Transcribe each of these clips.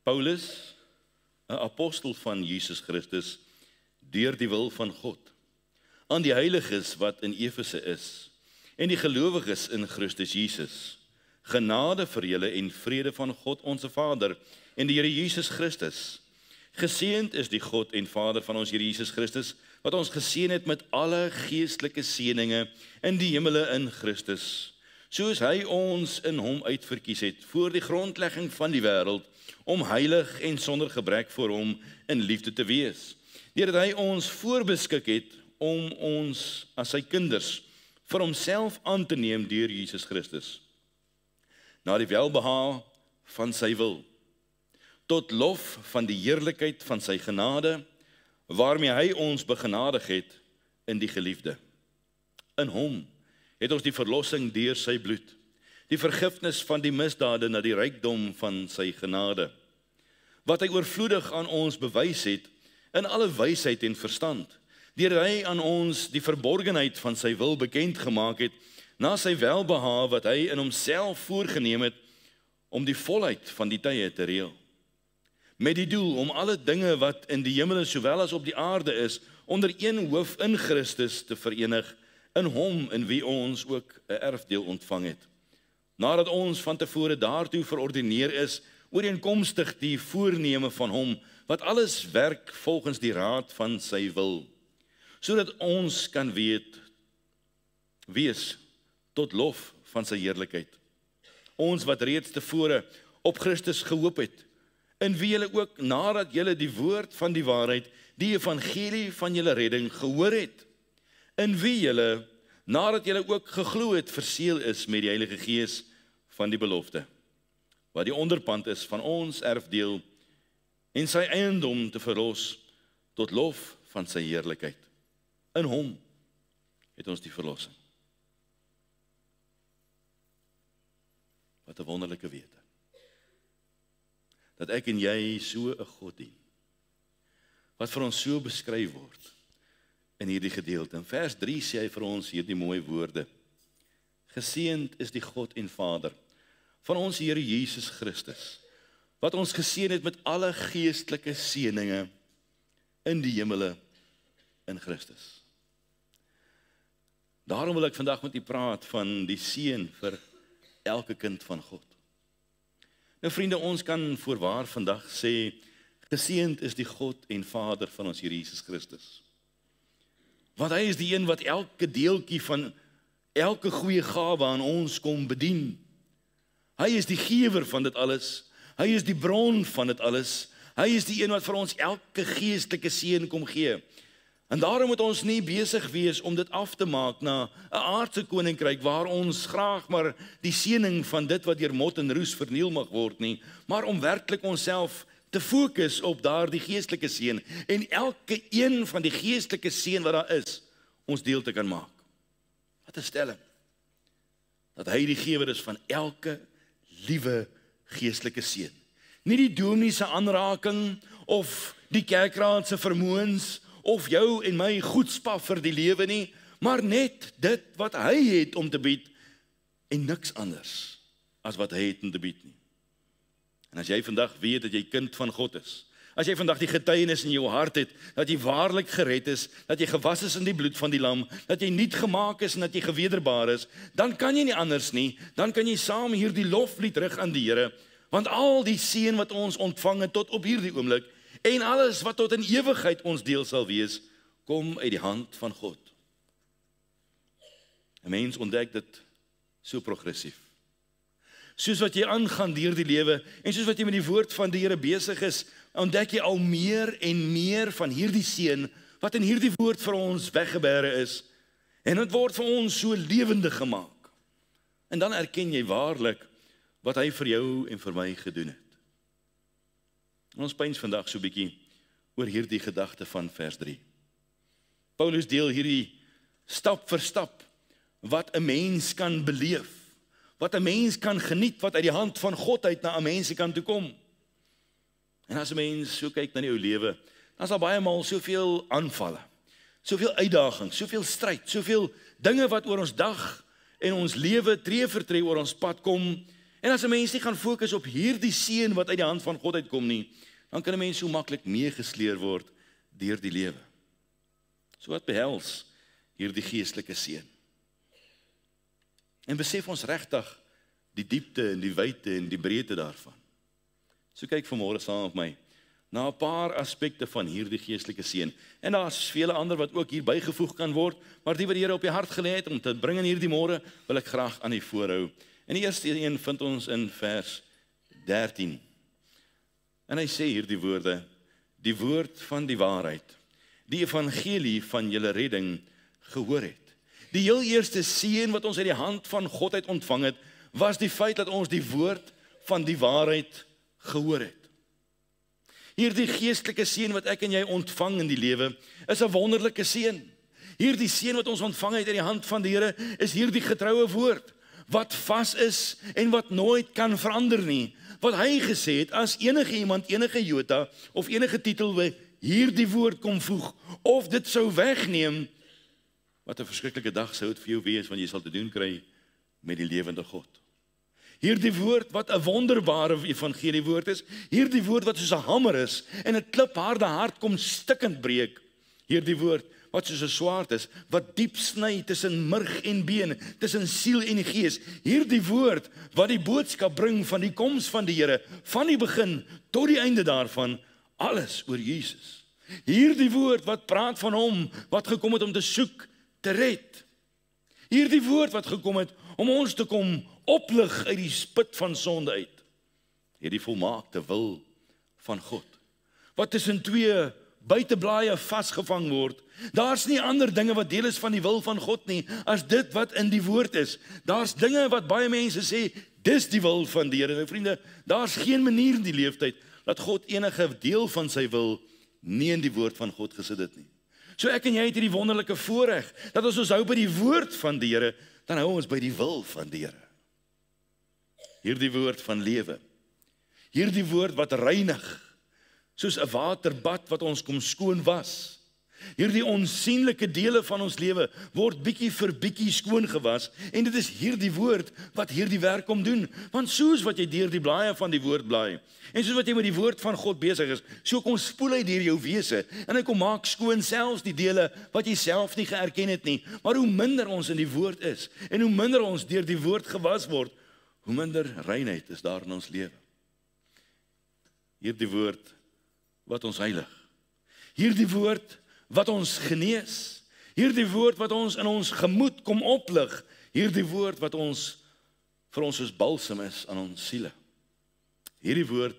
Paulus, 'n apostel van Jesus Christus, deur die wil van God, aan die heiliges wat in Efese is, en die gelowiges in Christus Jesus, genade vir julle en vrede van God onze Vader en die Here Jesus Christus. Geseënd is die God en Vader van ons Here Jesus Christus, wat ons geseën het met alle geestelike seëninge in die hemele in Christus, soos hy ons in hom uitverkies het voor die grondlegging van die wêreld, om heilig en sonder gebrek voor hom in liefde te wees, deurdat hy ons voorbeskik het om ons as sy kinders vir homself aan te neem deur Jesus Christus, na die welbehae van sy wil, tot lof van die heerlikheid van sy genade, waarmee hy ons begenadig het in die geliefde. In hom het ons die verlossing deur sy bloed, die vergifnis van die misdade na die rykdom van sy genade, wat hy oorvloedig aan ons bewys het in alle wysheid en verstand, deurdat hy aan ons die verborgenheid van sy wil bekend gemaak het, na sy welbehae wat hy in homself voorgeneem het, om die volheid van die tye te reël, met die doel om alle dinge wat in die hemele sowel as op die aarde is, onder een hoof in Christus te verenig, in hom in wie ons ook 'n erfdeel ontvang het, nadat ons van tevore daartoe verordineer is, ooreenkomstig die voorneme van hom, wat alles werk volgens die raad van sy wil, sodat ons kan wees tot lof van sy heerlikheid. Ons wat reeds tevore op Christus gehoop het, in wie julle ook nadat julle die woord van die waarheid, die evangelie van julle redding gehoor het, in wie julle nadat julle ook geglo het, verseël is met die Heilige Gees van die belofte, wat die onderpand is van ons erfdeel en sy eiendom te verlos tot lof van sy heerlikheid. In hom het ons die verlossing. Wat 'n wonderlike wete. Dat ek en jy so 'n God dien, wat vir ons so beskryf word in hierdie gedeelte. In vers 3 sê hy vir ons hierdie mooi woorde: Geseënd is die God en Vader van ons Here Jesus Christus, wat ons geseën het met alle geestelike seëninge in die hemele in Christus. Daarom wil ek vandag met u praat van die seën vir elke kind van God. Nou vriende, ons kan voorwaar vandag sê, geseënd is die God en Vader van ons Here Jesus Christus. Want hy is die een wat elke deeltjie van elke goeie gawe aan ons kom bedien. Hy is die gewer van dit alles. Hy is die bron van dit alles. Hy is die een wat vir ons elke geestelike seën kom gee. En daarom moet ons nie besig wees om dit af te maak na 'n aardse koninkryk waar ons graag maar die seëning van dit wat deur mot en roes verniel mag word nie, maar om werklik onsself te fokus op daardie geestelike seën en elke een van die geestelike seën wat daar is, ons deel te kan maak. Wat 'n stelling. Dat hy die gewer is van elke liewe geestelike seën. Nie die dominee se aanraking of die kerkraad se vermoëns of jou en my goedspaf vir die lewe nie, maar net dit wat hy het om te bied en niks anders as wat hy het om te bied nie. En as jy vandag weet dat jy kind van God is, as jy vandag die getuienis in jou hart het, dat jy waarlik gered is, dat jy gewas is in die bloed van die lam, dat jy nuut gemaak is en dat jy gewederbaar is, dan kan jy nie anders nie, dan kan jy saam hierdie loflied rig aan die Here, want al die seën wat ons ontvang het tot op hierdie oomblik, en alles wat tot in ewigheid ons deel sal wees, kom uit die hand van God. 'n Mens ontdek dit so progressief. Soos wat jy aangaan deur die lewe, en soos wat jy met die woord van die Here besig is, ontdek jy al meer en meer van hierdie seën, wat in hierdie woord vir ons weggebere is, en dit word vir ons so lewendig gemaak. En dan erken jy waarlik wat hy vir jou en vir my gedoen het. Ons pyns vandag so 'n bietjie oor hierdie gedagte van vers 3. Paulus deel hierdie stap vir stap wat 'n mens kan beleef, wat 'n mens kan geniet, wat uit die hand van God uit na 'n mens kan toe kom. En as 'n mens so kyk na die ou lewe, dan is daar baie maal soveel aanvalle, soveel uitdagings, soveel stryd, soveel dinge wat oor ons dag en ons lewe tree vir tree oor ons pad kom, En as 'n mens nie gaan fokus op hierdie seën wat uit die hand van God uitkom nie, dan kan 'n mens so maklik meegesleer word deur die lewe. So wat behels hierdie geestelike seën? En besef ons regtig die diepte en die wyte en die breedte daarvan. So kyk vanmôre saam met my na 'n paar aspekte van hierdie geestelike seën. En daar's vele ander wat ook hier bygevoeg kan word, maar die wat die Here op die hart gelê het om te bring in hierdie môre, wil ek graag aan u voorhou. En die eerste een vind ons in vers 13. En hy sê hierdie woorde: die woord van die waarheid, die evangelie van julle redding gehoor het. Die heel eerste seën wat ons uit die hand van God uit ontvang het, was die feit dat ons die woord van die waarheid gehoor het. Hierdie geestelike seën wat ek en jy ontvang in die lewe, is 'n wonderlike seën. Hierdie seën wat ons ontvang het uit die hand van die Here, is hierdie getroue woord, wat vas is en wat nooit kan verander nie. Wat hy gesê het, as enige iemand, enige jota of enige titel by hierdie woord kom voeg, of dit sou wegneem, wat 'n verskriklike dag sou dit vir jou wees, want jy sal te doen kry met die lewende God. Hierdie woord wat 'n wonderbare evangelie woord is, hierdie woord wat soos 'n hamer is en 'n klipharde hart kom stikkend breek. Hierdie woord wat soos 'n swaard is, wat diep sny tussen murg en been, tussen siel en gees. Hierdie woord wat die boodskap bring van die koms van die Here, van die begin tot die einde daarvan, alles oor Jesus. Hierdie woord wat praat van hom wat gekom het om te soek, te red. Hierdie woord wat gekom het om ons te kom oplig uit die spit van sonde uit. Hierdie volmaakte wil van God, wat tussen twee buiteblaaie vasgevang word. Daar's nie ander dinge wat deel is van die wil van God nie, as dit wat in die woord is. Daar's dinge wat baie mense sê, dis die wil van die Here. Nou vriende, daar's geen manier in die leeftyd dat God enige deel van sy wil nie in die woord van God gesit het nie. So ek en jy het hierdie wonderlike voorreg, dat as ons hou by die woord van die Here, dan hou ons by die wil van die Here. Hierdie woord van lewe, hierdie woord wat reinig, soos 'n waterbad wat ons kom skoon was. Hierdie onsigbare dele van ons lewe word bietjie vir bietjie skoon gewas, en dit is hierdie woord wat hierdie werk kom doen. Want soos wat jy deur die blaaie van die woord blaai, en soos wat jy met die woord van God besig is, so kom spoel hy deur jou wese, en hy kom maak skoon selfs die dele wat jy self nie geerken het nie. Maar hoe minder ons in die woord is, en hoe minder ons deur die woord gewas word, hoe minder reinheid is daar in ons lewe. Hierdie woord wat ons heilig, hierdie woord wat ons genees, hierdie woord wat ons in ons gemoed kom oplig, hierdie woord wat ons vir ons soos balsam is aan ons siele, hierdie woord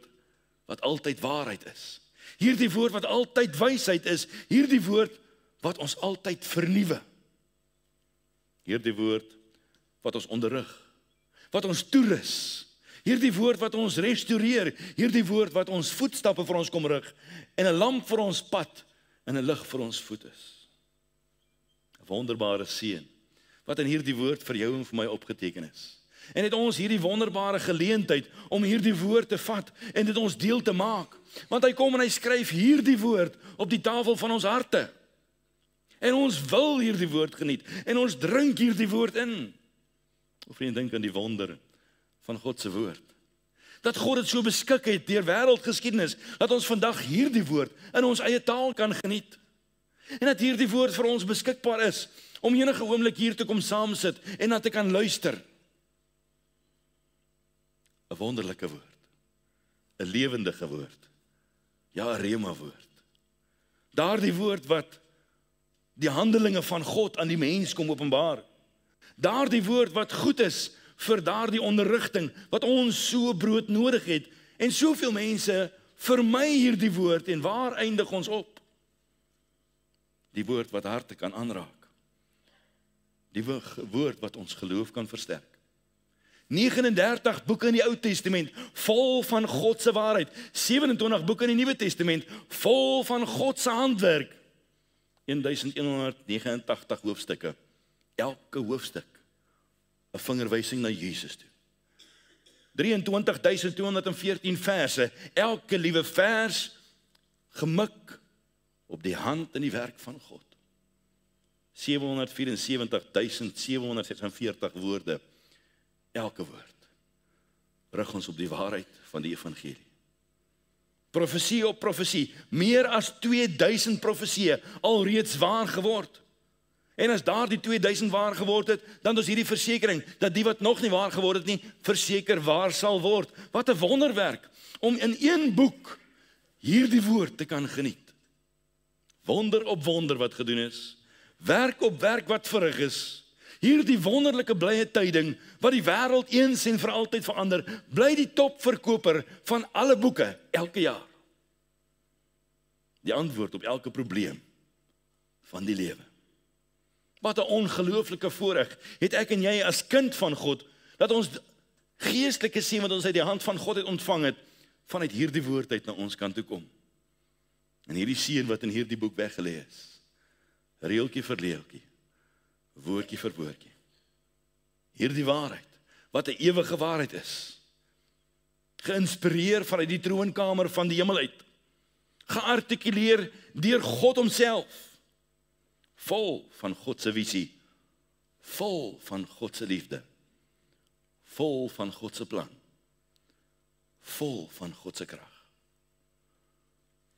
wat altyd waarheid is, hierdie woord wat altyd wysheid is, hierdie woord wat ons altyd vernuwe, hierdie woord wat ons onderrig, wat ons toerus, hierdie woord wat ons restoreer, hierdie woord wat ons voetstappe vir ons kom rig, en 'n lamp vir ons pad, en 'n lig vir ons voet is. 'n Wonderbare seën, wat in hierdie woord vir jou en vir my opgeteken is. En het ons hierdie wonderbare geleentheid, om hierdie woord te vat, en dit ons deel te maak. Want hy kom en hy skryf hierdie woord op die tafel van ons harte. En ons wil hierdie woord geniet, en ons drink hierdie woord in. Of jy dink aan die wonder van God se woord. Dat God dit so beskik het deur wêreldgeskiedenis, dat ons vandag hierdie woord in ons eie taal kan geniet. En dat hierdie woord vir ons beskikbaar is, om enige oomblik hier te kom saamsit, en dat te kan luister. 'n Wonderlike woord, 'n lewendige woord, ja, 'n rema woord. Daardie woord wat die handelinge van God aan die mens kom openbaar. Daardie woord wat goed is vir daardie onderrigting wat ons so brood nodig het, en soveel mense vermy hierdie woord, en waar eindig ons op? Die woord wat harte kan aanraak, die woord wat ons geloof kan versterk. 39 boeke in die Ou Testament vol van God se waarheid, 27 boeke in die Nuwe Testament vol van God se handwerk, 1189 hoofstukke, elke hoofstuk 'n vingerwysing na Jesus toe. 23.214 verse, elke liewe vers gemik op die hand en die werk van God. 774.746 woorde, elke woord rig ons op die waarheid van die evangelie. Profesie op profesie, meer as 2000 profesieë alreeds waar geword. En as daar die 2000 waar geword het, dan is hierdie versekering, dat die wat nog nie waar geword het nie, verseker waar sal word. Wat 'n wonderwerk, om in een boek hierdie woord te kan geniet. Wonder op wonder wat gedoen is, werk op werk wat verrig is, hierdie wonderlike blye tyding, wat die wêreld eens en vir altyd verander, bly die topverkoper van alle boeke, elke jaar. Die antwoord op elke probleem van die lewe. Wat 'n ongelooflike voorreg het ek en jy as kind van God, dat ons geestelike seën wat ons uit die hand van God het ontvang het, vanuit hierdie woord uit na ons kant toe kom. En hierdie seën wat in hierdie boek weggelê is, reeltjie vir reeltjie, woordjie vir woordjie. Hierdie waarheid, wat 'n ewige waarheid is, geïnspireer vanuit die troonkamer van die hemel uit, geartikuleer deur God homself, vol van God se visie, vol van God se liefde, vol van God se plan, vol van God se krag.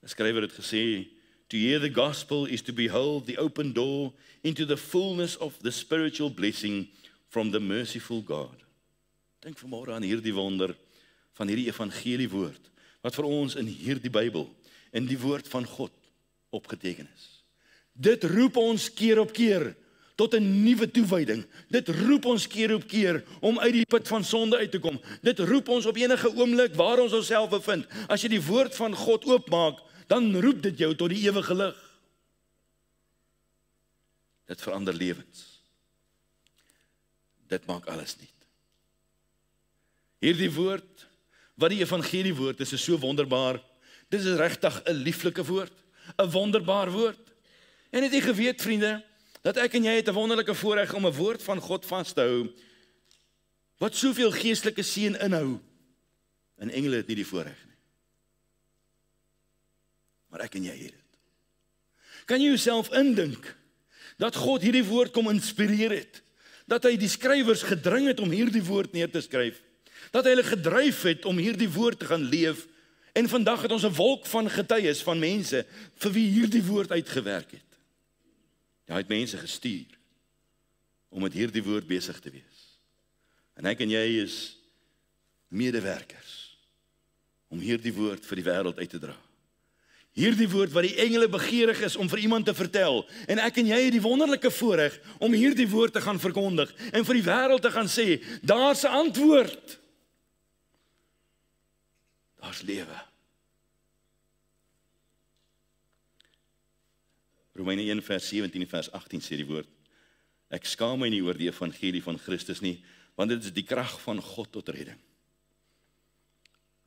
Die skrywer het gesê, to hear the gospel is to behold the open door into the fullness of the spiritual blessing from the merciful God. Dink vanmôre aan hierdie wonder van hierdie evangelie woord, wat vir ons in hierdie Bybel, in die woord van God opgeteken is. Dit roep ons keer op keer tot 'n nuwe toewyding. Dit roep ons keer op keer om uit die put van sonde uit te kom. Dit roep ons op enige oomblik waar ons onsself bevind. As jy die woord van God oopmaak, dan roep dit jou tot die ewige lig. Dit verander lewens. Dit maak alles nuut. Hierdie woord, wat die evangelie woord is so wonderbaar. Dit is regtig 'n lieflike woord, 'n wonderbaar woord. En het jy geweet, vriende, dat ek en jy het 'n wonderlike voorreg om 'n woord van God vas te hou, wat soveel geestelike seën inhou. En engele het nie die voorreg nie. Maar ek en jy het dit. Kan jy jouself indink, dat God hierdie woord kom inspireer het, dat hy die skrywers gedring het om hierdie woord neer te skryf, dat hy hulle gedryf het om hierdie woord te gaan leef, en vandag het ons 'n wolk van getuies van mense, vir wie hierdie woord uitgewerk het. Hy het mense gestuur, om met hierdie woord besig te wees. En ek en jy is medewerkers, om hierdie woord vir die wêreld uit te dra. Hierdie woord wat die engele begeerig is om vir iemand te vertel, en ek en jy het die wonderlike voorreg om hierdie woord te gaan verkondig, en vir die wêreld te gaan sê, daar's 'n antwoord. Daar's lewe. Romeine 1 vers 17 en vers 18 sê die woord, ek skaam my nie oor die evangelie van Christus nie, want dit is die krag van God tot redding.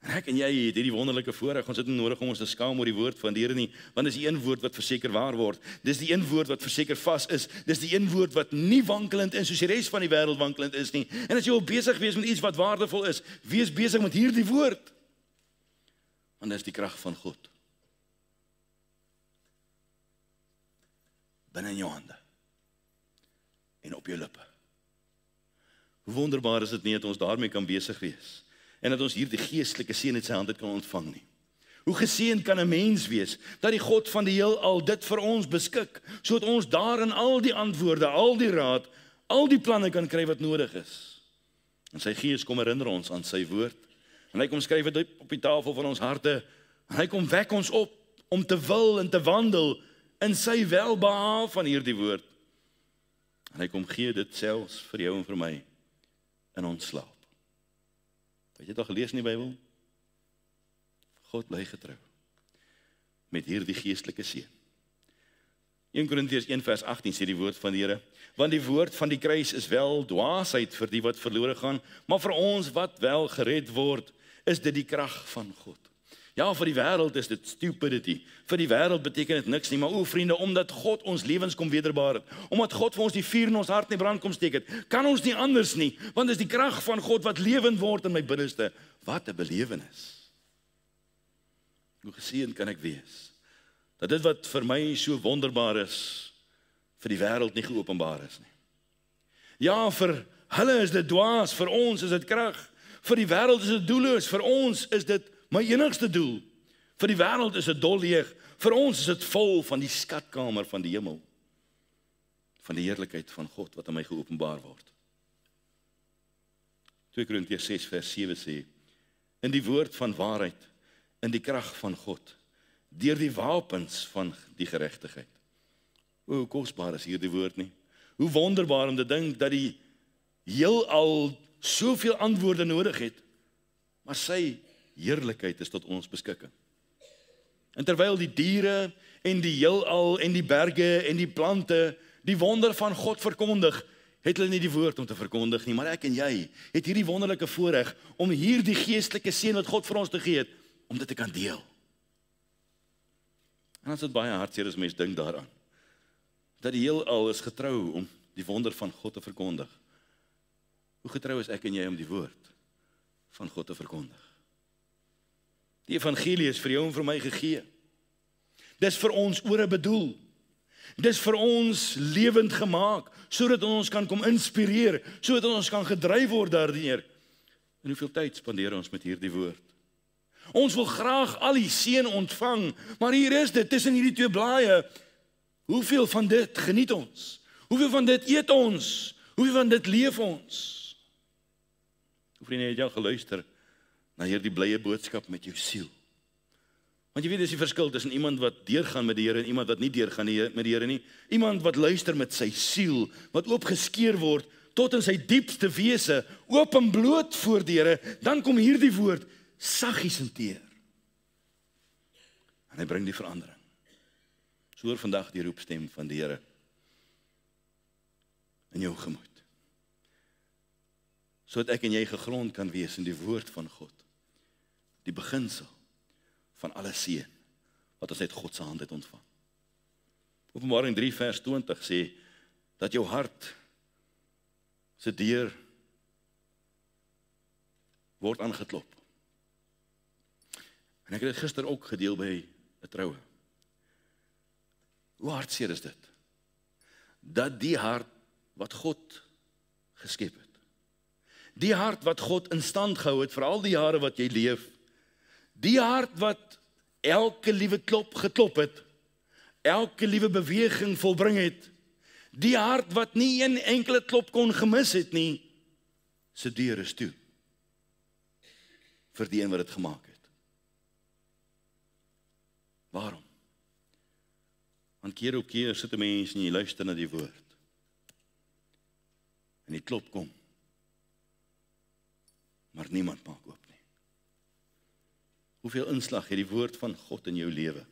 En ek en jy het hierdie wonderlike voorreg, ons het nie nodig om ons te skaam oor die woord van die Here nie, want dis die een woord wat verseker waar word, dis die een woord wat verseker vas is, dis die een woord wat nie wankelend is, soos die res van die wêreld wankelend is nie. En as jy wil besig wees met iets wat waardevol is, wees besig met hierdie woord, want dis die krag van God. Binne in jou hande en op jou lippe. Hoe wonderbaar is dit nie dat ons daarmee kan besig wees en dat ons hierdie geestelike seën uit sy hand kan ontvang nie. Hoe geseën kan 'n mens wees dat die God van die heelal dit vir ons beskik, sodat ons daarin al die antwoorde, al die raad, al die planne kan kry wat nodig is. En sy Gees kom herinner ons aan sy woord en hy kom skryf dit op die tafel van ons harte en hy kom wek ons op om te wil en te wandel in sy welbehae van hierdie woord. En hy kom gee dit selfs vir jou en vir my in ons slaap. Het jy dit al gelees in die Bybel? God bly getrou met hierdie geestelike seën. 1 Korintiërs 1 vers 18 sê die woord van die Here, want die woord van die kruis is wel dwaasheid vir die wat verlore gaan, maar vir ons wat wel gered word, is dit die krag van God. Ja, vir die wêreld is dit stupidity. Vir die wêreld beteken dit niks nie, maar o vriende, omdat God ons lewens kom wederbaar het, omdat God vir ons die vuur in ons hart in die brand kom steek het, kan ons nie anders nie, want dit is die krag van God wat lewend word in my binneste. Wat 'n belewenis. Hoe geseën kan ek wees, dat dit wat vir my so wonderbaar is, vir die wêreld nie geopenbaar is nie. Ja, vir hulle is dit dwaas, vir ons is dit krag. Vir die wêreld is dit doelloos, vir ons is dit my enigste doel. Vir die wêreld is dit dolleeg, vir ons is dit vol van die skatkamer van die hemel, van die heerlikheid van God wat aan my geopenbaar word. 2 Korintiërs 6 vers 7 sê, in die woord van waarheid, in die krag van God, deur die wapens van die geregtigheid. Hoe kosbaar is hierdie woord nie? Hoe wonderbaar om te dink dat die heelal soveel antwoorde nodig het, maar sy heerlikheid is tot ons beskikking. En terwyl die diere en die heelal en die berge en die plante die wonder van God verkondig, het hulle nie die woord om te verkondig nie, maar ek en jy het hierdie wonderlike voorreg om hierdie geestelike seën wat God vir ons te gee het, om dit te kan deel. En as dit baie hartseer is, mens dink daaraan, dat die heelal is getrou om die wonder van God te verkondig. Hoe getrou is ek en jy om die woord van God te verkondig? Die evangelie is vir jou en vir my gegee. Dis vir ons ore bedoel. Dis vir ons lewend gemaak, sodat ons kan kom inspireer, sodat ons kan gedryf word daardeur. En hoeveel tyd spandeer ons met hierdie woord? Ons wil graag al die seën ontvang, maar hier is dit, tussen hierdie twee blaaie. Hoeveel van dit geniet ons? Hoeveel van dit eet ons? Hoeveel van dit leef ons? Vriende, het jy al geluister na hierdie blye boodskap met jou siel? Want jy weet, dis die verskil tussen iemand wat deurgaan met die Here en iemand wat nie deurgaan met die Here nie. Iemand wat luister met sy siel, wat oopgeskeur word tot in sy diepste wese, oop en bloot voor die Here, dan kom hierdie woord saggies en teer. En hy bring die verandering. So hoor vandag die roepstem van die Here in jou gemoed. Sodat ek en jy gegrond kan wees in die woord van God. Die beginsel van alle seën wat ons uit God se hand het ontvang. Openbaring 3 vers 20 sê dat jou hart se deur word aangeklop. En ek het dit gister ook gedeel by 'n troue. Hoe hartseer is dit? Dat die hart wat God geskep het, die hart wat God in stand gehou het vir al die jare wat jy leef, die hart wat elke liewe klop geklop het, elke liewe beweging volbring het, die hart wat nie een enkele klop kon gemis het nie, se deur is toe vir die een wat dit gemaak het. Waarom? Want keer op keer sit 'n mens en jy luister na die woord. En die klop kom. Maar niemand maak oop nie. Hoeveel inslag het die woord van God in jou lewe?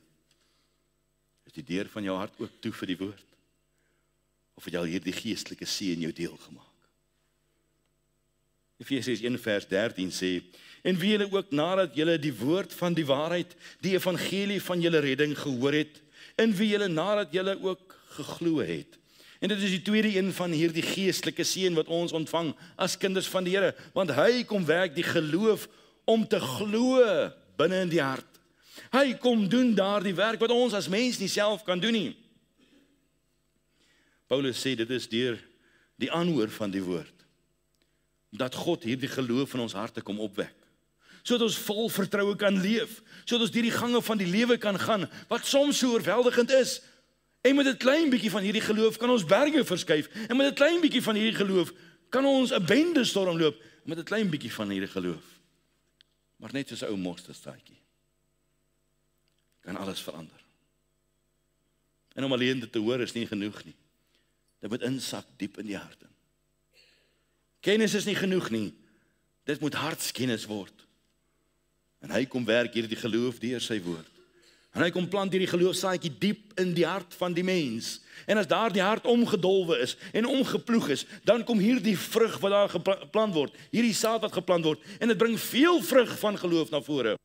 Is die deur van jou hart ook toe vir die woord? Of het jy al hierdie geestelike seën jou deel gemaak? Efesiërs 1 vers 13 sê, en wie julle ook nadat julle die woord van die waarheid, die evangelie van julle redding gehoor het, en wie julle nadat julle ook geglo het. En dit is die tweede een van hierdie geestelike seën wat ons ontvang as kinders van die Here, want hy kom werk die geloof om te glo binne in die hart. Hy kom doen daardie werk wat ons as mens nie self kan doen nie. Paulus sê dit is deur die aanhoor van die woord dat God hierdie geloof in ons harte kom opwek. Sodat ons vol vertroue kan leef, sodat ons deur die gange van die lewe kan gaan wat soms so oorweldigend is. En met 'n klein bietjie van hierdie geloof kan ons berge verskuif. En met 'n klein bietjie van hierdie geloof kan ons 'n bende storm loop met 'n klein bietjie van hierdie geloof. Maar net soos 'n ou mosterdstaatjie kan alles verander. En om alleen dit te hoor is nie genoeg nie. Dit moet insak diep in die hart in. Kennis is nie genoeg nie. Dit moet hartskennis word. En hy kom werk hierdie geloof deur sy woord. En hy kom plant hierdie geloofsaadjie diep in die hart van die mens. En as daar die hart omgedolwe is en omgeploeg is, dan kom hierdie vrug wat daar geplant word, hierdie saad wat geplant word, en dit bring veel vrug van geloof na vore.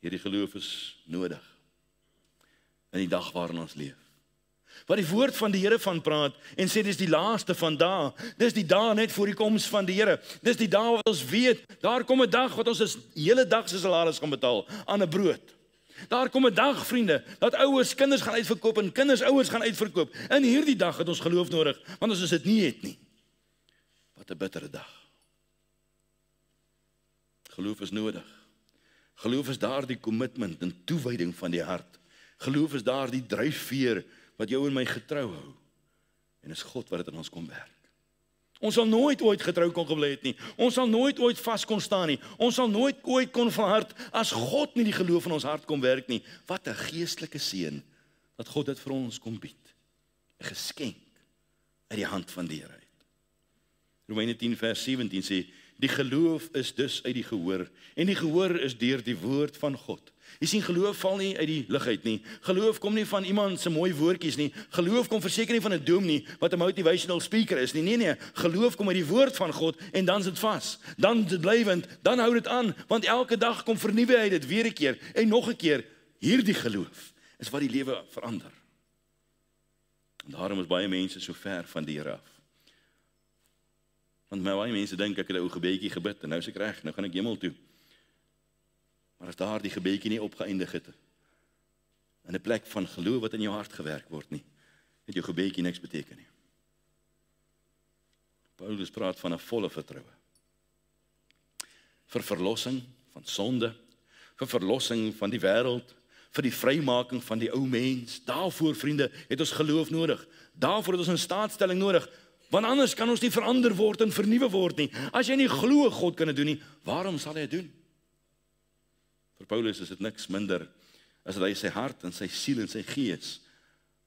Hierdie geloof is nodig in die dag waarin ons leef. Wat die woord van die Here van praat en sê dis die laaste van dae. Dis die dae net voor die koms van die Here. Dis die dae wat ons weet, daar kom 'n dag wat ons 'n hele dag se salaris gaan betaal aan 'n brood. Daar kom 'n dag, vriende, dat ouers kinders gaan uitverkoop en kinders ouers gaan uitverkoop. In hierdie dag het ons geloof nodig, want as ons dit nie het nie, Wat 'n bittere dag. Geloof is nodig. Geloof is daardie kommitment en toewyding van die hart. Geloof is daardie dryfveer wat jou en my getrou hou. En is God wat dit in ons kom werk. Ons sal nooit ooit getrou kon gebly het nie. Ons sal nooit ooit vas kon staan nie. Ons sal nooit ooit kon volhard as God nie die geloof in ons hart kom werk nie. Wat 'n geestelike seën dat God dit vir ons kom bied. 'n Geskenk uit die hand van die Here uit. Romeine 10 vers 17 sê, die geloof is dus uit die gehoor, en die gehoor is deur die woord van God. Jy sien, geloof val nie uit die lug uit nie. Geloof kom nie van iemand se mooi woordjies nie. Geloof kom verseker nie van 'n doom nie, wat 'n motivational speaker is nie. Nee, geloof kom uit die woord van God, en dan is dit vas. Dan is dit blywend, dan hou dit aan, want elke dag kom vernuwe hy dit weer 'n keer, en nog 'n keer. Hierdie geloof is wat die lewe verander. En daarom is baie mense so ver van die Here af. Want baie mense dink ek het 'n ou gebedjie gebid en nou is ek reg, nou gaan ek hemel toe. Maar as daar die gebedjie nie opgeëindig het in 'n plek van geloof wat in jou hart gewerk word nie, het jou gebedjie niks beteken nie. Paulus praat van 'n volle vertroue. Vir verlossing van sonde, vir verlossing van die wêreld, vir die vrymaking van die ou mens. Daarvoor, vriende, het ons geloof nodig. Daarvoor het ons 'n staatstelling nodig. Want anders kan ons nie verander word en vernuwe word nie. As jy nie glo God kan dit doen nie, waarom sal hy dit doen? Vir Paulus is dit niks minder as dat hy sy hart en sy siel en sy gees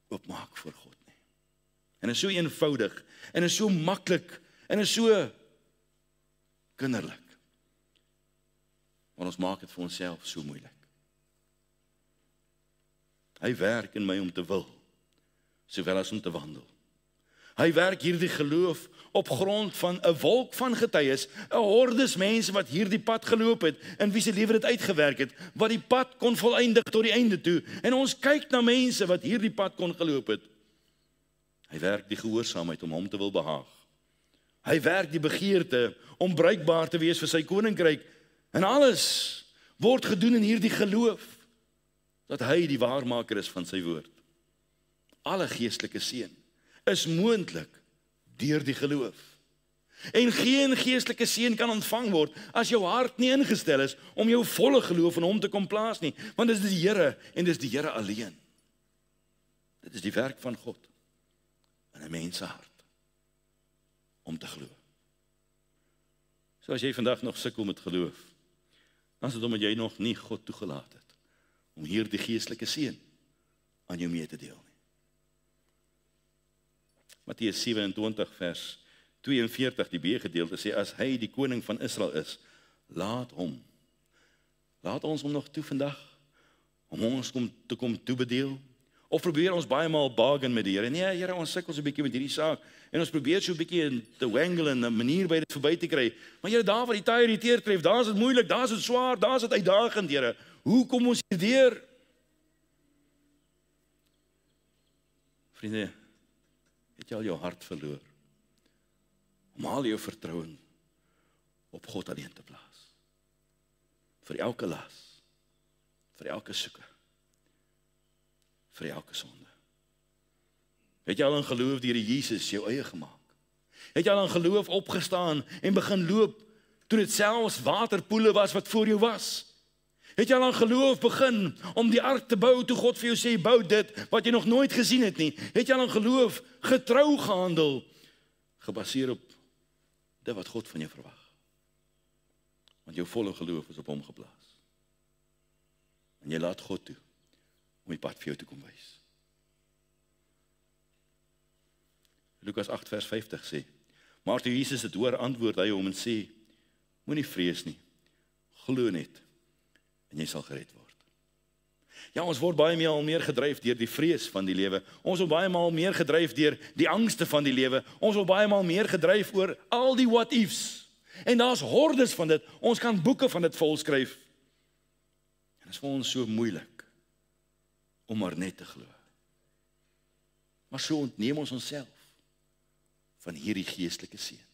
oopmaak voor God nie. En is so eenvoudig, en is so maklik, en is so kinderlik. Want ons maak dit vir onsself so moeilik. Hy werk in my om te wil, sowel as om te wandel. Hy werk hierdie geloof op grond van 'n wolk van getuies, 'n hordes mense wat hierdie pad geloop het, en wie se lewe dit uitgewerk het, wat die pad kon volëindig tot die einde toe. En ons kyk na mense wat hierdie pad kon geloop het. Hy werk die gehoorsaamheid om hom te wil behaag. Hy werk die begeerte om bruikbaar te wees vir sy koninkryk. En alles word gedoen in hierdie geloof, dat hy die waarmaker is van sy woord. Alle geestelike seën is moontlik deur die geloof. En geen geestelike seën kan ontvang word as jou hart nie ingestel is om jou volle geloof in hom te kom plaas nie, want dit is die Here en dit is die Here alleen. Dit is die werk van God in 'n mens se hart om te glo. So as jy vandag nog sukkel met geloof, dan is dit omdat jy nog nie God toegelaat het om hierdie geestelike seën aan jou mee te deel nie. Matteus 27 vers 42, die B-gedeelte sê, as hy die koning van Israel is, laat ons hom nog toe vandag, om ons te kom toebedeel, of probeer ons baie maal bargain met die Here. Nee, Here, ons sukkel so 'n bietjie met hierdie saak, en ons probeer so 'n bietjie te wangle en 'n manier by dit verby te kry, maar Here, daar waar die tye irriteer tref, daar is dit moeilik, daar is dit swaar, daar is dit uitdagend, Here. Hoe kom ons hierdeur? Vriende, het jy al jou hart verloor om al jou vertroue op God alleen te plaas? Vir elke las, vir elke soeke, vir elke sonde. Het jy al in geloof die Here Jesus jou eie gemaak? Het jy al in geloof opgestaan en begin loop toe dit selfs waterpoele was wat voor jou was? Het jy al aan geloof begin om die ark te bou toe God vir jou sê, bou dit wat jy nog nooit gesien het nie? Het jy al aan geloof getrou gehandel, gebaseer op dit wat God van jou verwag? Want jou volle geloof is op hom geplaas. En jy laat God toe om die pad vir jou te kom wys. Lukas 8 vers 50 sê, maar toe Jesus dit hoor, antwoord hy hom en sê, moenie vrees nie, glo net, en jy sal gered word. Ja, ons word baie meer gedryf deur die vrees van die lewe. Ons word baie maal meer gedryf deur die angste van die lewe. Ons word baie maal meer gedryf oor al die what ifs. En daar's hordes van dit. Ons kan boeke van dit volskryf. En dit is vir ons so moeilik om maar net te glo. Maar so ontneem ons onsself van hierdie geestelike seën.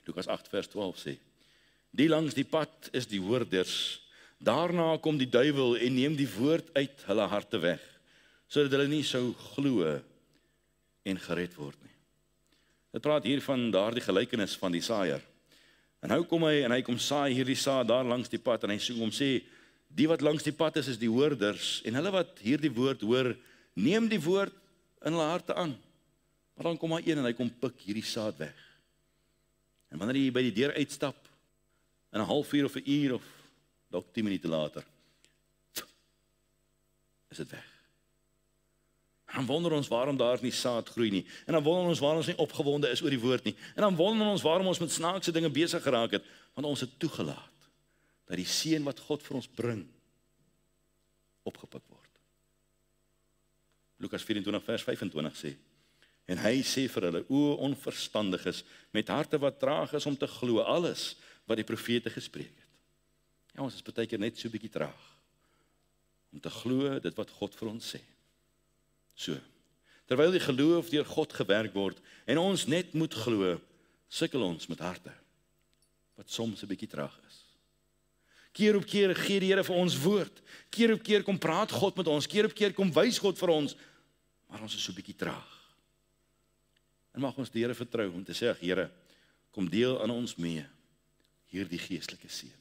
Lukas 8 vers 12 sê, die langs die pad is die hoorders, daarna kom die duiwel en neem die woord uit hulle harte weg, sodat hulle nie sou glo en gered word nie. Dit praat hier van daardie gelykenis van die saaier. En nou kom hy en hy kom saai hierdie saad daar langs die pad en hy sê, die wat langs die pad is die hoorders en hulle wat hierdie woord hoor, neem die woord in hulle harte aan. Maar dan kom hy een en hy kom pik hierdie saad weg. En wanneer jy by die deur uitstap, in 'n halfuur of 'n uur of dalk 10 minute later, is dit weg. En dan wonder ons waarom daar nie saad groei nie. En dan wonder ons waarom ons nie opgewonde is oor die woord nie. En dan wonder ons waarom ons met snaakse dinge besig geraak het, want ons het toegelaat dat die seën wat God vir ons bring, opgepik word. Lukas 24 vers 25 sê, en hy sê vir hulle, o onverstandiges, met harte wat traag is om te glo alles wat die profete gespreek het. Ja, ons is baie keer net so bietjie traag om te glo dit wat God vir ons sê. So, terwyl die geloof deur God gewerk word en ons net moet glo, sukkel ons met harte wat soms 'n bietjie traag is. Keer op keer gee die Here vir ons woord. Keer op keer kom praat God met ons. Keer op keer kom wys God vir ons, maar ons is so 'n bietjie traag. En mag ons die Here vertrou om te sê, Here, kom deel aan ons mee hierdie geestelike seën.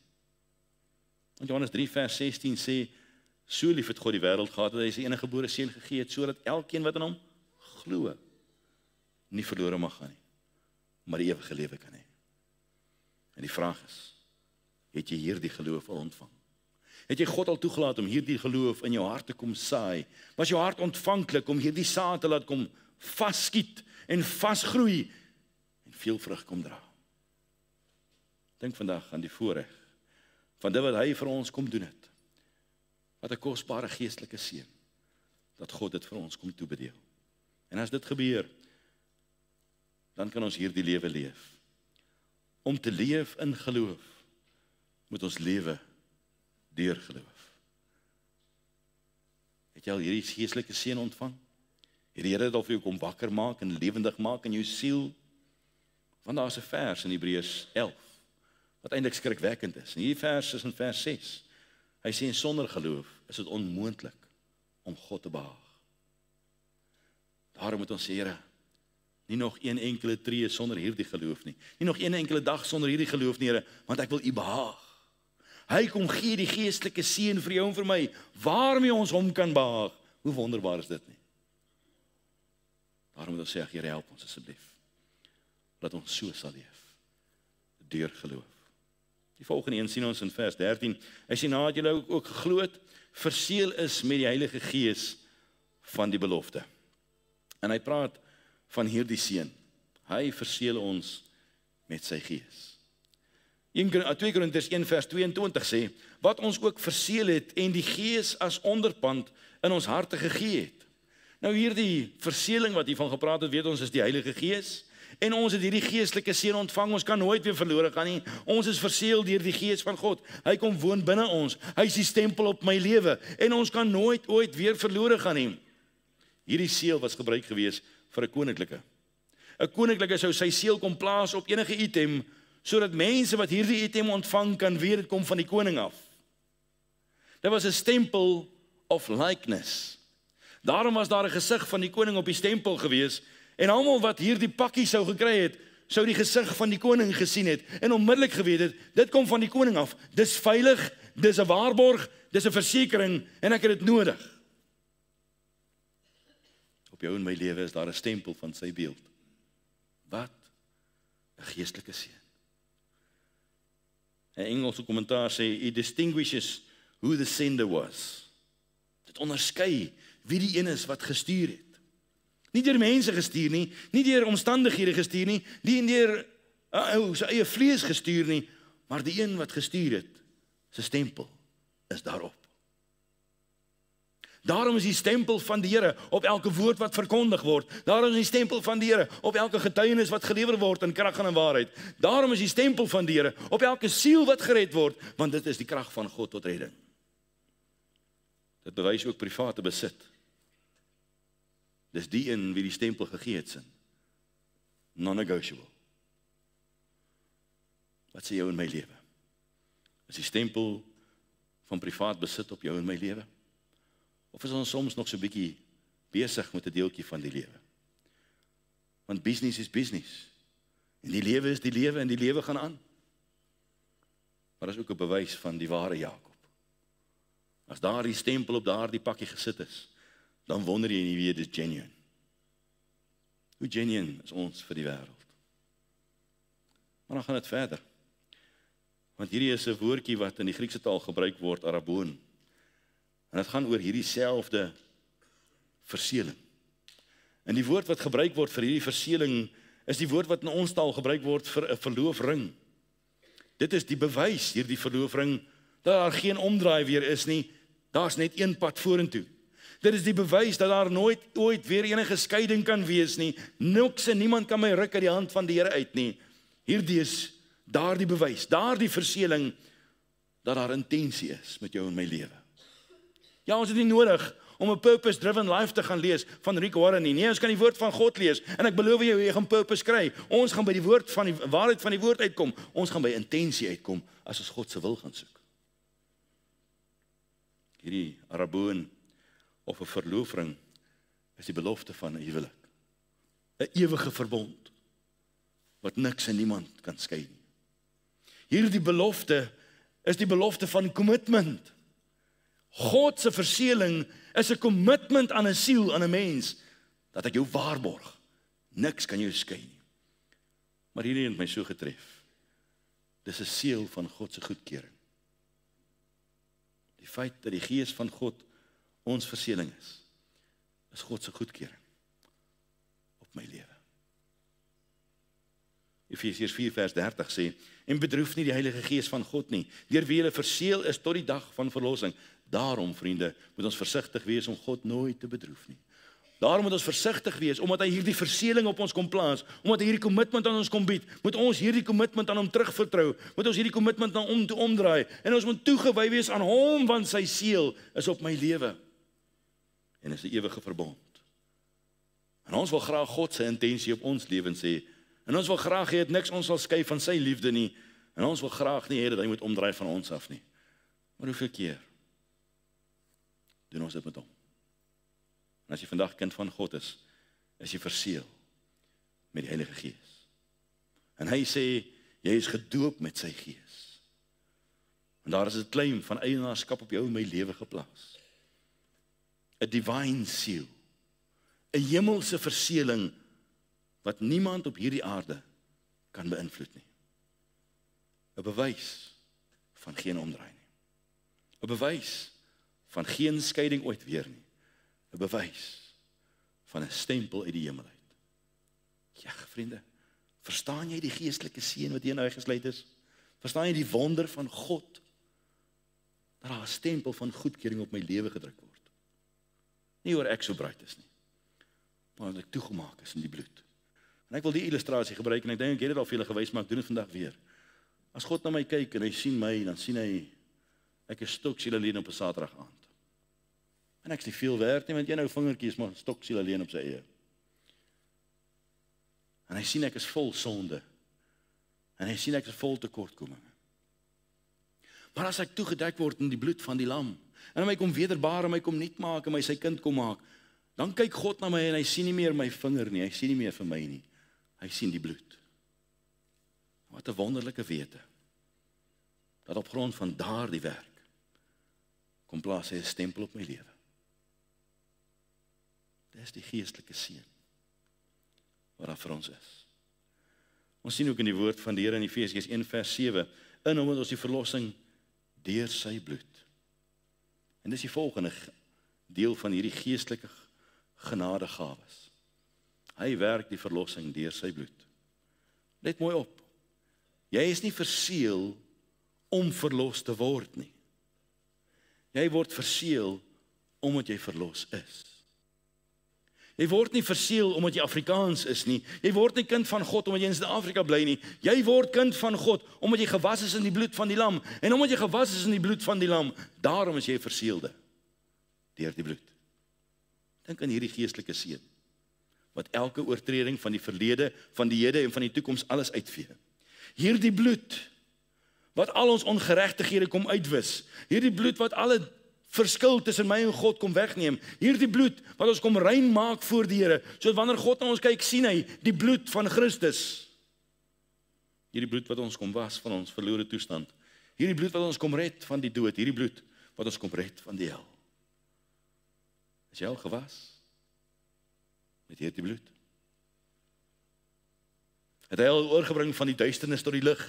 Want Johannes 3 vers 16 sê, so lief het God die wêreld gehad dat hy sy enige gebore seun gegee het, sodat elkeen wat in hom glo, nie verlore mag gaan nie, maar die ewige lewe kan hê. En die vraag is, het jy hierdie geloof al ontvang? Het jy God al toegelaat om hierdie geloof in jou hart te kom saai? Was jou hart ontvanklik om hierdie saad te laat kom vasskiet en vasgroei en veel vrug kom dra? Dink vandag aan die voorreg van dit wat hy vir ons kom doen het. Wat 'n kosbare geestelike seën, dat God dit vir ons kom toebedeel. En as dit gebeur, dan kan ons hierdie lewe leef. Om te leef in geloof, moet ons lewe deur geloof. Het jy al hierdie geestelike seën ontvang? Het die Here dit al vir jou kom wakker maak en lewendig maak in jou siel? Want daar is 'n vers in Hebreërs 11, wat eintlik skrikwekkend is. En hierdie vers is in vers 6. Hy sê, sonder geloof is dit onmoontlik om God te behaag. Daarom moet ons sê, Here, nie nog een enkele tree sonder hierdie geloof nie. Nie nog een enkele dag sonder hierdie geloof nie, Here, want ek wil U behaag. Hy kom gee die geestelike seën vir jou en vir my, waarmee ons hom kan behaag. Hoe wonderbaar is dit nie? Daarom moet ons sê, Here, help ons asseblief, dat ons so sal leef, deur geloof. Die volgende een sien ons in vers 13. Hy sê, nadat julle ook geglo het, verseël is met die Heilige Gees van die belofte. En hy praat van hierdie seën. Hy verseël ons met sy Gees. 2 Korintiërs 1 vers 22 sê, wat ons ook verseël het en die Gees as onderpand in ons harte gegee het. Nou hierdie verseëling wat hiervan gepraat het, weet ons is die Heilige Gees. En ons het hierdie geestelike seën ontvang, ons kan nooit weer verlore gaan nie. Ons is verseël deur die Gees van God. Hy kom woon binne ons. Hy is die stempel op my lewe en ons kan nooit ooit weer verlore gaan nie. Hierdie seël was gebruik gewees vir 'n koninklike. 'n Koninklike sou sy seël kom plaas op enige item sodat mense wat hierdie item ontvang kan weet dit kom van die koning af. Dit was 'n stempel of likeness. Daarom was daar 'n gesig van die koning op die stempel gewees. En almal wat hierdie pakkie sou gekry het, sou die gesig van die koning gesien het en onmiddellik geweet het, dit kom van die koning af. Dis veilig, dis 'n waarborg, dis 'n versekering en ek het dit nodig. Op jou en my lewe is daar 'n stempel van sy beeld. Wat 'n geestelike seën. 'n Engelse kommentaar sê, it distinguishes who the sender was. Dit onderskei wie die een is wat gestuur het. Nie deur mense gestuur nie, nie deur omstandighede gestuur nie, nie deur sy eie vlees gestuur nie, maar die een wat gestuur het, sy stempel is daarop. Daarom is die stempel van die Here op elke woord wat verkondig word. Daarom is die stempel van die Here op elke getuienis wat gelewer word in krag en in waarheid. Daarom is die stempel van die Here op elke siel wat gered word, want dit is die krag van God tot redding. Dit bewys ook private besit. Dis die een wie die stempel gegee het sin. Non-negotiable. Wat sê jou in my lewe? Is die stempel van privaat besit op jou in my lewe? Of is ons soms nog so 'n bietjie besig met 'n deeltjie van die lewe? Want business is business. En die lewe is die lewe en die lewe gaan aan. Maar dat is ook 'n bewys van die ware Jakob. As daar die stempel op daardie pakkie gesit is, dan wonder jy nie wie dit is genuine. Hoe genuine is ons vir die wêreld? Maar dan gaan dit verder. Want hierdie is 'n woordjie wat in die Griekse taal gebruik word, araboon. En dit gaan oor hierdie selfde verseeling. En die woord wat gebruik word vir hierdie verseeling is die woord wat in ons taal gebruik word vir 'n verloofring. Dit is die bewys, hierdie verloofring, dat daar geen omdraai weer is nie. Daar's net een pad vorentoe. Dit is die bewys dat daar nooit ooit weer enige skeiding kan wees nie. Niks en niemand kan my ruk uit die hand van die Here uit nie. Hierdie is daardie bewys, daardie verseeling dat daar intensie is met jou en my lewe. Ja, ons het nie nodig om 'n purpose-driven life te gaan lees van Rick Warren nie. Nee, ons kan die woord van God lees en ek beloof jou, jy gaan purpose kry. Ons gaan by die woord van die waarheid van die woord uitkom. Ons gaan by intensie uitkom as ons God se wil gaan soek. Hierdie araboon of 'n verloofring is die belofte van 'n huwelik. 'n Ewige verbond wat niks en niemand kan skei nie. Hierdie belofte is die belofte van commitment. God se verseeling is 'n commitment aan 'n siel, aan 'n mens, dat ek jou waarborg. Niks kan jou skei nie. Maar hierdie het my so getref. Dis 'n seël van God se goedkeuring. Die feit dat die Gees van God ons verseeling is God se goedkeuring op my lewe. Efesiërs 4 vers 30 sê, en bedroef nie die Heilige Gees van God nie, deur wie julle verseël is tot die dag van verlossing. Daarom, vriende, moet ons versigtig wees om God nooit te bedroef nie. Daarom moet ons versigtig wees, omdat hy hierdie verseëling op ons kom plaas, omdat hy hierdie commitment aan ons kom bied, moet ons hierdie commitment aan hom terugvertrou, moet ons hierdie commitment aan hom toe omdraai, en ons moet toegewy wees aan hom, want sy seël is op my lewe, en is 'n ewige verbond. En ons wil graag God se intensie op ons lewens hê, en ons wil graag hê dat niks ons sal skei van sy liefde nie, en ons wil graag nie hê dat hy moet omdraai van ons af nie. Maar hoeveel keer doen ons dit met hom? En as jy vandag kind van God is jy verseël met die Heilige Gees. En hy sê, jy is gedoop met sy Gees. En daar is 'n claim van eienaarskap op jou en my lewe geplaas. 'n Divine seal, 'n hemelse verseëling wat niemand op hierdie aarde kan beïnvloed nie. 'n Bewys van geen omdraai nie. 'n Bewys van geen skeiding ooit weer nie. 'n Bewys van 'n stempel uit die hemel uit. Ja, vriende, verstaan jy die geestelike seën wat hier nou gesluit is? Verstaan jy die wonder van God? Dat daar 'n stempel van goedkeuring op my lewe gedruk word. Nie oor ek so bruid is nie, maar omdat ek toegemaak is in die bloed. En ek wil die illustrasie gebruik, en ek dink ek het dit al vir julle gewys, maar ek doen dit vandag weer. As God na my kyk en hy sien my, dan sien hy, ek is stoksiel alleen op 'n Saterdag aand. En ek is nie veel werd nie, want jy nou vingertjies maar stoksiel alleen op sy eie. En hy sien ek is vol sonde. En hy sien ek is vol tekortkominge. Maar as ek toegedek word in die bloed van die lam, en my kom wederbaar en my kom nuut maak en my sy kind kom maak, dan kyk God na my en hy sien nie meer my vinger nie, hy sien nie meer vir my nie. Hy sien die bloed. Wat 'n wonderlike wete. Dat op grond van daardie werk kom plaas hy 'n stempel op my lewe. Dis die geestelike seën wat daar vir ons is. Ons sien ook in die woord van die Here in Efesiërs 1 vers 7, in hom het ons die verlossing deur sy bloed. En dis die volgende deel van hierdie geestelike genadegawes. Hy werk die verlossing deur sy bloed. Let mooi op. Jy is nie verseël om verlos te word nie. Jy word verseël omdat jy verlos is. Jy word nie verseël omdat jy Afrikaans is nie. Jy word nie kind van God omdat jy in Suid-Afrika bly nie. Jy word kind van God omdat jy gewas is in die bloed van die lam. En omdat jy gewas is in die bloed van die lam, daarom is jy verseëlde deur die bloed. Dink aan hierdie geestelike seën wat elke oortreding van die verlede, van die hede en van die toekoms alles uitvee. Hierdie bloed wat al ons ongeregtighede kom uitwis. Hierdie bloed wat alle verskil tussen my en God kom wegneem. Hierdie bloed wat ons kom rein maak voor die Here, sodat wanneer God na ons kyk, sien hy die bloed van Christus. Hierdie bloed wat ons kom was van ons verlore toestand. Hierdie bloed wat ons kom red van die dood. Hierdie bloed wat ons kom red van die hel. Is jy al gewas met hierdie bloed? Het hy al oorgebring van die duisternis tot die lig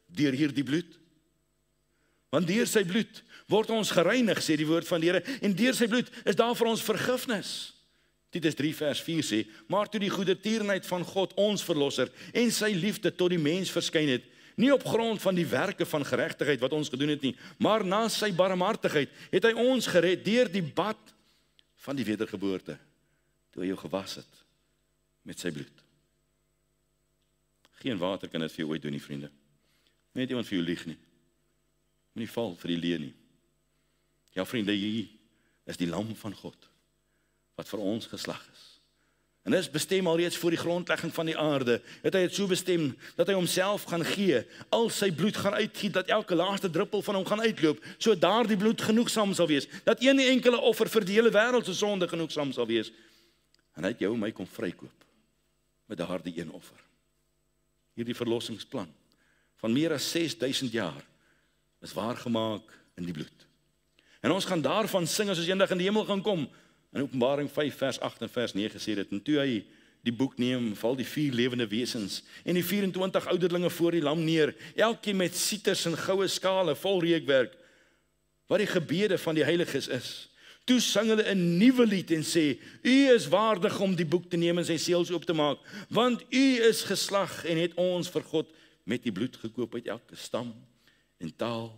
deur hierdie bloed? Want deur sy bloed word ons gereinig, sê die woord van die Here, en deur sy bloed is daar vir ons vergifnis. Titus 3 vers 4 sê, maar toe die goedertierenheid van God, ons verlosser, en sy liefde tot die mens verskyn het, nie op grond van die werke van geregtigheid wat ons gedoen het nie, maar na sy barmhartigheid het hy ons gered deur die bad van die wedergeboorte, toe hy jou gewas het met sy bloed. Geen water kan dit vir jou ooit doen nie, vriende. Net iemand vir jou lieg nie. Moenie val vir die leuen nie. Ja, vriende, hier is die lam van God, wat vir ons geslag is. En dit is bestem alreeds voor die grondlegging van die aarde, het hy het so bestem, dat hy homself gaan gee, al sy bloed gaan uitgiet, dat elke laaste druppel van hom gaan uitloop, so daar die bloed genoegsaam sal wees, dat een enkele offer vir die hele wêreld se sonde genoegsaam sal wees, en hy het jou en my kom vrykoop, met daardie een offer. Hierdie verlossingsplan, van meer as 6000 jaar, is waargemaak in die bloed. En ons gaan daarvan sing as ons eendag in die hemel gaan kom. In Openbaring 5 vers 8 en vers 9 sê dit, en toe hy die boek neem, val die 4 lewende wesens en die 24 ouderlinge voor die lam neer, elkeen met sieters en goue skale vol reukwerk, wat die gebede van die heiliges is. Toe sing hulle 'n nuwe lied en sê, U is waardig om die boek te neem en sy seels oop te maak, want U is geslag en het ons vir God met die bloed gekoop uit elke stam en taal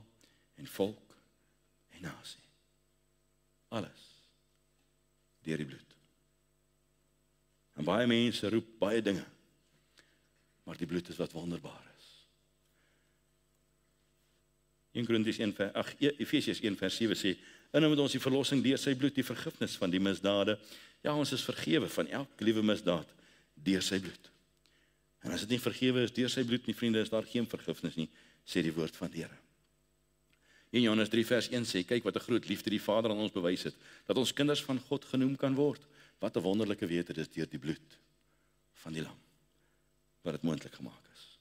en volk en nasie. Alles deur die bloed. En baie mense roep baie dinge, maar die bloed is wat wonderbaar is. Efesiërs 1 vers 7 sê, en dan moet ons die verlossing deur sy bloed, die vergifnis van die misdade, ja, ons is vergewe van elke liewe misdaad deur sy bloed. En as dit nie vergewe is deur sy bloed nie, vriende, is daar geen vergifnis nie, sê die woord van die Here. In Johannes 3 vers 1 sê, kyk wat 'n groot liefde die Vader aan ons bewys het, dat ons kinders van God genoem kan word. Wat 'n wonderlike wete dit is deur die bloed van die lam, wat dit moontlik gemaak is.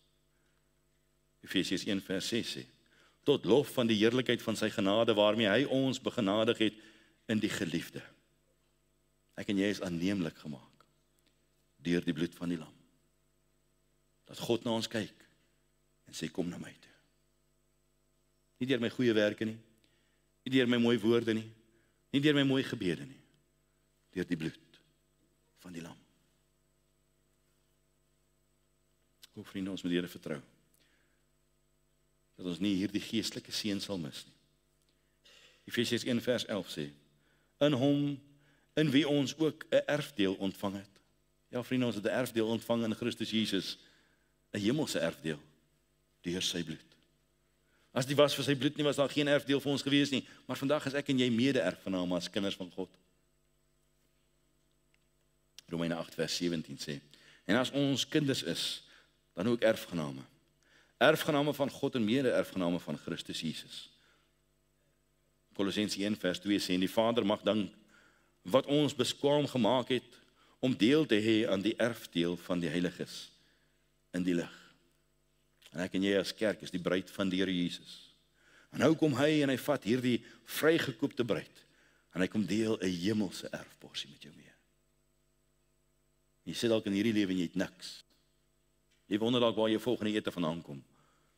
Efesiërs 1 vers 6 sê, tot lof van die heerlikheid van sy genade, waarmee hy ons begenadig het in die geliefde. Ek en jy is aanneemlik gemaak deur die bloed van die lam. Dat God na ons kyk en sê, kom na my toe. Nie deur my goeie werke nie, nie deur my mooi woorde nie, nie deur my mooi gebede nie, deur die bloed van die lam. O vriende, ons moet die Here vertrou, dat ons nie hierdie geestelike seën sal mis nie. Efesiërs 1 vers 11 sê, in hom, in wie ons ook 'n erfdeel ontvang het. Ja vriende, ons het 'n erfdeel ontvang in Christus Jesus, 'n hemelse erfdeel, deur sy bloed. As die was vir sy bloed nie, was daar geen erfdeel vir ons gewees nie, maar vandag is ek en jy mede-erfgename as kinders van God. Romeine 8 vers 17 sê, en as ons kinders is, dan ook erfgename. Erfgename van God en mede-erfgename van Christus Jesus. Kolossense 1 vers 2 sê, en die Vader mag dank wat ons beskwaam gemaak het om deel te hê aan die erfdeel van die heiliges in die lig. En ek en jy as kerk is die bruid van die Here Jesus. En nou kom hy en hy vat hierdie vrygekoopte bruid en hy kom deel 'n hemelse erfporsie met jou mee. Jy sit dalk in hierdie lewe en jy het niks. Jy wonder dalk waar jy volgende ete vandaan kom,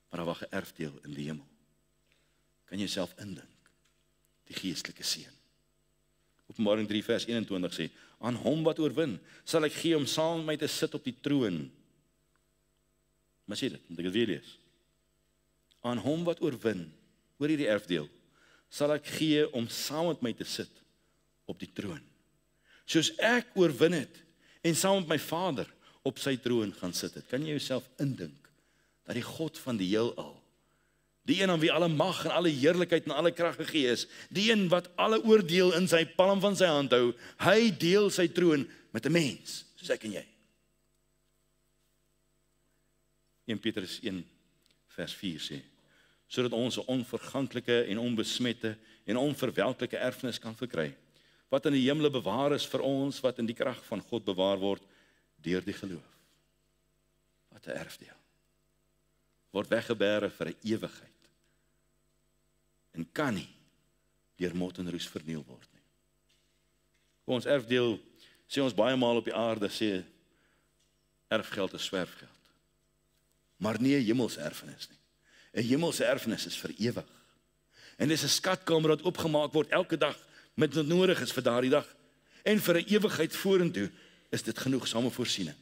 maar daar wag 'n erfdeel in die hemel. Kan jy self indink, die geestelike seën. Openbaring 3 vers 21 sê, aan hom wat oorwin, sal ek gee om saam met my te sit op die troon. Maar sê dit, moet ek dit weer lees. Aan hom wat oorwin, hoor hierdie erfdeel, sal ek gee om saam met my te sit op die troon. Soos ek oorwin het, en saam met my Vader op sy troon gaan sit het. Kan jy jouself indink, dat die God van die heelal, die een aan wie alle mag en alle heerlikheid en alle krag gegee is, die een wat alle oordeel in sy palm van sy hand hou, hy deel sy troon met 'n mens, soos ek en jy. 1 Petrus 1 vers 4 sê, sodat ons 'n onverganklike en onbesmette en onverwelklike erfenis kan verkry, wat in die hemele bewaar is vir ons, wat in die krag van God bewaar word deur die geloof. Wat 'n erfdeel. Word weggebêre vir 'n ewigheid. En kan nie deur mot en roes verniel word nie. Ons erfdeel, sê ons baie maal op die aarde, sê erfgeld is swerfgeld. Maar nie 'n hemelse erfenis nie. 'n Hemelse erfenis is vir ewig. En dis 'n skatkamer wat oopgemaak word elke dag met wat nodig is vir daardie dag. En vir 'n ewigheid vorentoe is dit genoegsame voorsiening.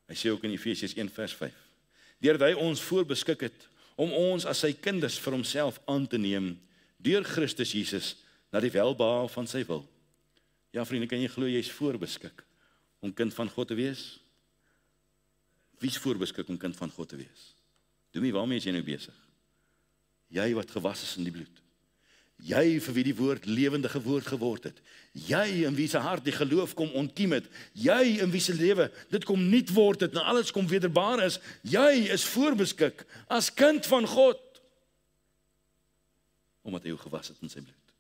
Hy sê ook in Efesiërs 1 vers 5. Deurdat hy ons voorbeskik het om ons as sy kinders vir homself aan te neem deur Christus Jesus na die welbehae van sy wil. Ja vriende, kan jy glo jy is voorbeskik om kind van God te wees? Wie is voorbeskik om kind van God te wees? Doe my, waarmee is jy nou besig? Jy wat gewas is in die bloed. Jy vir wie die woord lewendige woord geword het. Jy in wie se hart die geloof kom ontkiem het. Jy in wie se lewe dit kom nuut word het en alles kom wederbaar is. Jy is voorbeskik as kind van God. Omdat hy jou gewas het in sy bloed.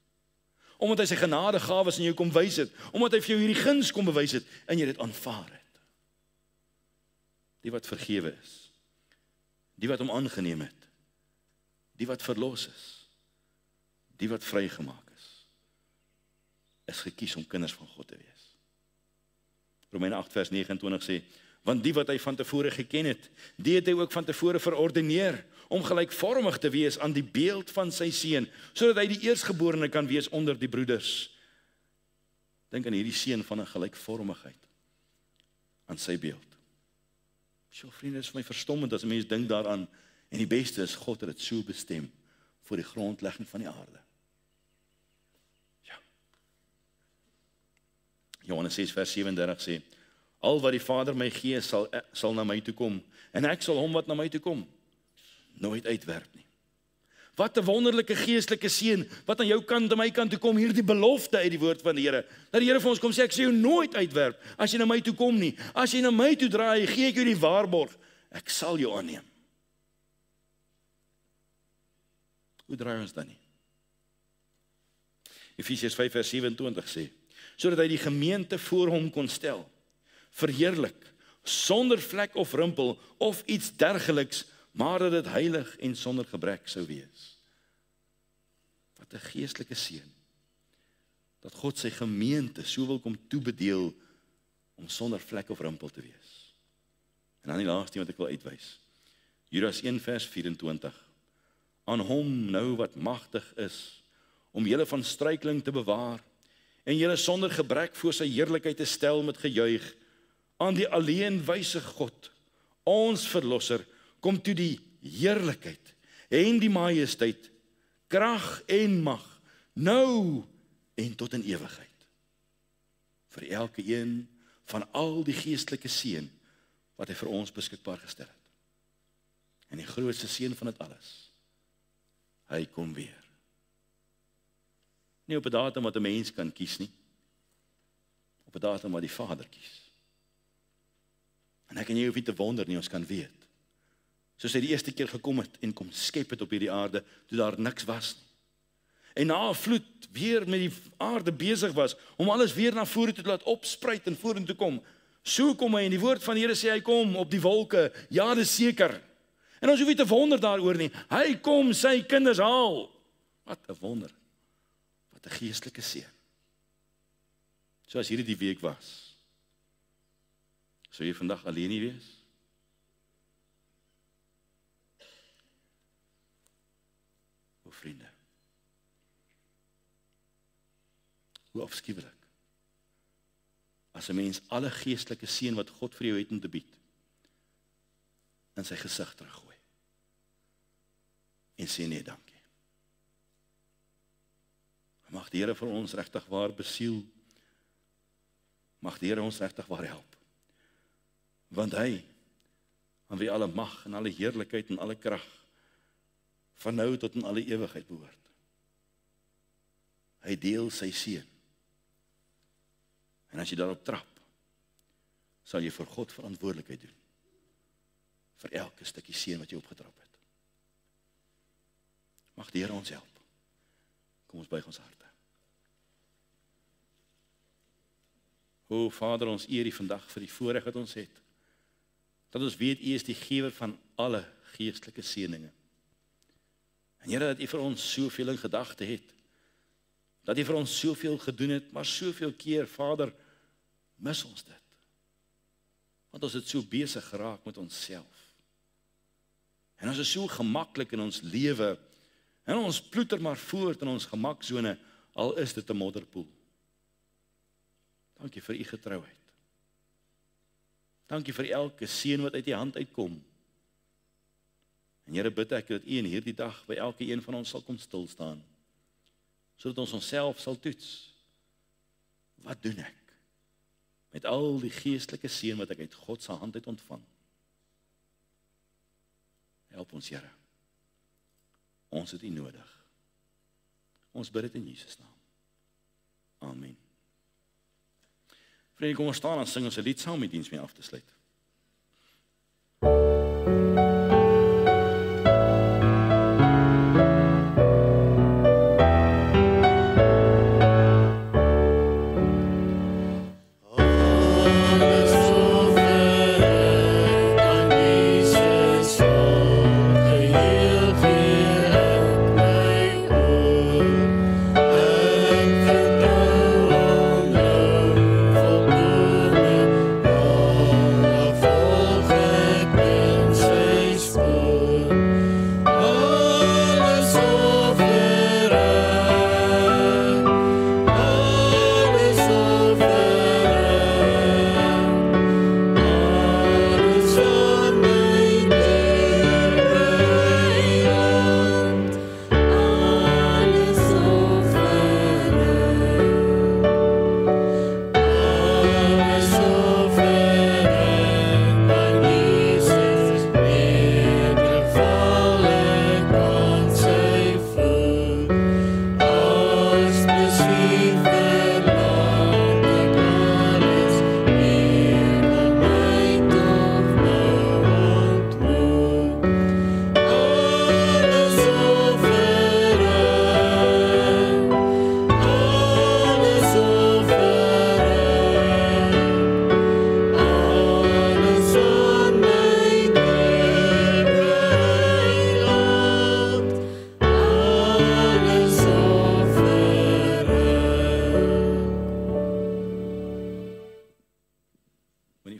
Omdat hy sy genadegawes in jou kom wys het. Omdat hy vir jou hierdie guns kom bewys het en jy dit aanvaar het. Die wat vergewe is. Die wat hom aangeneem het. Die wat verlos is. Die wat vrygemaak is gekies om kinders van God te wees. Romeine 8 vers 29 sê, want die wat hy van tevore geken het, die het hy ook van tevore verordeneer, om gelykvormig te wees aan die beeld van sy seun, sodat hy die eerstgeborene kan wees onder die broeders. Dink aan hierdie seun van 'n gelykvormigheid, aan sy beeld. So vriende, is vir my verstommend as 'n mens dink daaraan, en die beste is, God het dit so bestem, voor die grondlegging van die aarde. Ja. Johannes 6 vers 37 sê, al wat die Vader my gee, sal na my toe kom, en ek sal hom wat na my toe kom, nooit uitwerp nie. Wat 'n wonderlike geestelike seën, wat aan jou kant en my kant toe kom, hierdie belofte uit die woord van die Here, dat die Here vir ons kom sê, ek sê jou nooit uitwerp, as jy na my toe kom nie, as jy na my toe draai, gee ek jou die waarborg, ek sal jou aanneem. Hoe draai ons dan nie? Efesiërs 5 vers 27 sê, sodat hy die gemeente voor hom kon stel, verheerlik, sonder vlek of rimpel, of iets dergeliks, maar dat dit heilig en sonder gebrek sou wees. Wat 'n geestelike seën, dat God sy gemeente so wil kom toebedeel, om sonder vlek of rimpel te wees. En dan die laaste wat ek wil uitwys, Judas 1 vers 24, aan hom nou wat magtig is, om julle van struikeling te bewaar, en julle sonder gebrek voor sy heerlikheid te stel met gejuig, aan die alleen wyse God, ons verlosser, kom toe die heerlikheid, en die majesteit, krag en mag, nou en tot in ewigheid, vir elke een van al die geestelike seën, wat hy vir ons beskikbaar gestel het. En die grootste seën van dit alles, hy kom weer. Nie op 'n datum wat 'n mens kan kies nie, op 'n datum wat die Vader kies. En ek en jy hoef nie te wonder nie, ons kan weet. Soos hy die eerste keer gekom het en kom skep het op hierdie aarde, toe daar niks was nie. En na 'n vloed weer met die aarde besig was, om alles weer na vore toe te laat opspruit en vorentoe kom. So kom hy, en die woord van die Here sê, hy kom op die wolke, ja, dis seker. En ons hoef nie te wonder daaroor nie, hy kom sy kinders haal. Wat 'n wonder, wat 'n geestelike seën. So as hierdie die week was, sou jy vandag alleen nie wees? O vriende, hoe afskuwelik, as 'n mens alle geestelike seën wat God vir jou het om te bied, in sy gesig teruggooi, en sê nee, dankie. Mag die Here vir ons regtig waar besiel, mag die Here ons regtig waar help, want hy, aan wie alle mag en alle heerlikheid en alle krag, van nou tot in alle ewigheid behoort. Hy deel sy seën, en as jy daarop trap, sal jy vir God verantwoordelikheid doen, vir elke stukkie seën wat jy opgetrap het. Mag die Here ons help. Kom ons buig ons harte. O Vader, ons eer U vandag vir die voorreg wat ons het. Dat ons weet U is die gewer van alle geestelike seëninge. En Here, dat U vir ons soveel in gedagte het. Dat U vir ons soveel gedoen het, maar soveel keer, Vader, mis ons dit. Want ons het so besig geraak met onsself. En ons is so gemaklik in ons lewe, en ons ploeter maar voort in ons gemaksone, al is dit 'n modderpoel. Dankie vir U getrouheid. Dankie vir elke seën wat uit U hand uitkom. En Here, bid ek dat U in hierdie dag by elke een van ons sal kom stil staan, sodat ons onsself sal toets. Wat doen ek met al die geestelike seën wat ek uit God se hand uit ontvang? Help ons, Here. Ons het U nodig. Ons bid dit in Jesus naam. Amen. Vriende, kom ons staan en sing ons 'n lied saam met diens mee af te sluit.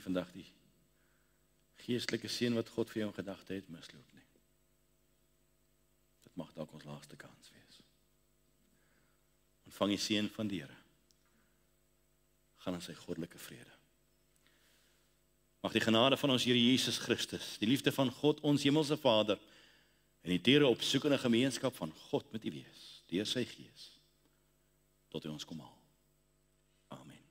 Vandag die geestelike seën wat God vir jou in gedagte het, misloop nie. Dit mag dalk ons laaste kans wees. Ontvang die seën van die Here. Gaan in sy goddelike vrede. Mag die genade van ons Here Jesus Christus, die liefde van God, ons hemelse Vader, en die teere opsoekende gemeenskap van God met U wees, deur sy Gees, tot U ons kom haal. Amen.